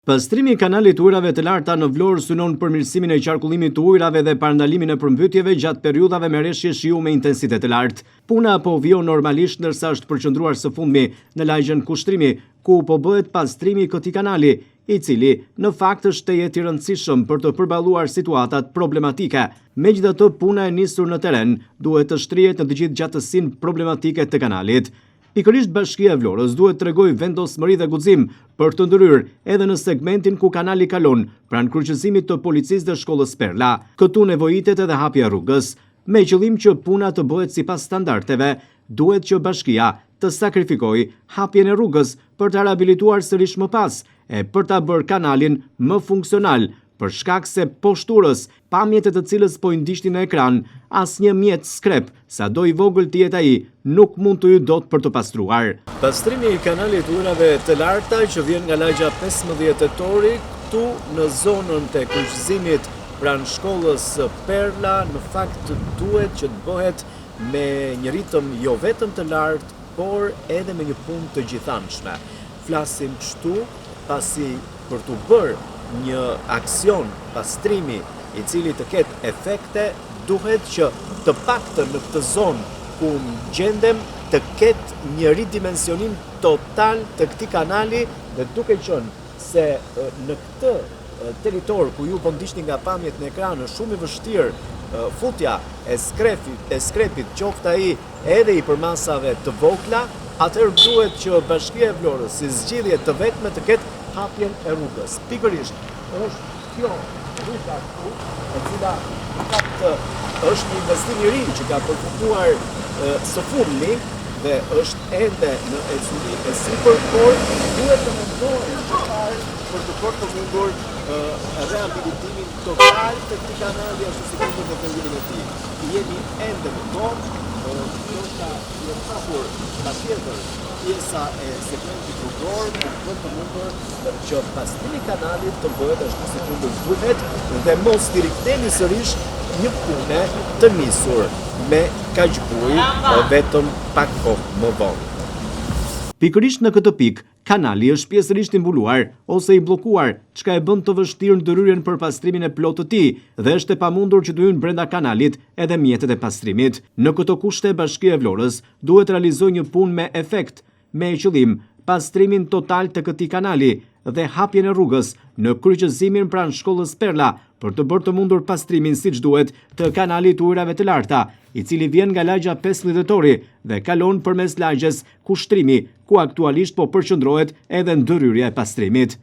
Pastrimi i kanalit të ujrave të larta në Vlorë synon përmirësimin e qarkullimit të ujrave dhe parandalimin e përmbytjeve gjatë periudhave me rreshje shiu me intensitet të lartë. Puna po vjon normalisht ndërsa është përqendruar së fundmi në lagjen Kushtrimi, ku po bëhet pastrimi i këtij kanali, i cili në fakt është tejet i rëndësishëm për të përballuar situatat problematike. Megjithatë, puna e nisur në teren duhet të shtrihet në të gjithë gjatësinë problematike të kanalit. Pikërisht Bashkia e Vlorës duhet të tregojë vendosmëri dhe guxim për të ndryrë edhe në segmentin ku kanali kalon pranë kryqëzimit të policisë dhe shkollës Perla. Këtu nevojitet edhe hapja e rrugës. Me qëllim që puna të bëhet sipas standardeve, duhet që Bashkia të sakrifikojë hapjen e rrugës për të rehabilituar sërish më pas e për ta bërë kanalin më funksional, për shkak se poshturës, pamjet e të cilës po i ndiqnin në ekran, asnjë mjet skrep, sado i vogël të jetë ai, nuk mund të hyjë dot për të pastruar. Pastrimi i kanalit të ujrave të larta që vjen nga lagja 15 tetori, këtu në zonën të kryqëzimit pranë shkollës Perla, në fakt duhet që të bëhet me një ritëm jo vetëm të lartë, por edhe me një punë të gjithanshme. Flasim kështu pasi për të bërë një aksion pastrimi i cili të ketë efekte, duhet që të paktën në këtë zonë ku gjendem të ketë një ridimensionim total të këtij kanali, dhe duke qenë se në këtë territor ku ju po ndiqni nga pamjet në ekran është shumë i vështirë futja e skrepit qoftë ai edhe i përmasave të vogla, atëherë duhet që Bashkia e Vlorës si zgjidhje të vetme të ketë hapjen e rrugës. Pikërisht është kjo rruga këtu, e cila në fakt është një investim i ri që ka përfunduar së fundmi dhe është ende në ecuri e sipër, por duhet të mendohet për të përfunduar rehabilitimin total të këtij kanali ashtu si kemi në vendimin e tij. Jemi ende në kohë, ndoshta në hapur patjetër pjesa e segmentit rrugor, por të mundur që pastrimi i kanalit të bëhet ashtu si duhet dhe mos t'i riktheni sërish një pune të nisur me kaq bujë vetëm pak kohë më vonë. Pikërisht në këtë pikë, kanali është pjesërisht i mbuluar ose i bllokuar, çka e bën të vështirë ndryrjen për pastrimin e plotë të tij dhe është e pamundur që të hyjnë brenda kanalit edhe mjetet e pastrimit. Në këto kushte, Bashkia e Vlorës duhet realizojë një punë me efekt, me qëllim pastrimin total të këtij kanali dhe hapjen e rrugës në kryqëzimin pranë shkollës Perla për të bërë të mundur pastrimin siç duhet të kanalit të ujrave të larta, i cili vjen nga lagja 15 tetori dhe kalon përmes lagjes Kushtrimi, ku aktualisht po përqendrohet edhe ndërhyrja e pastrimit.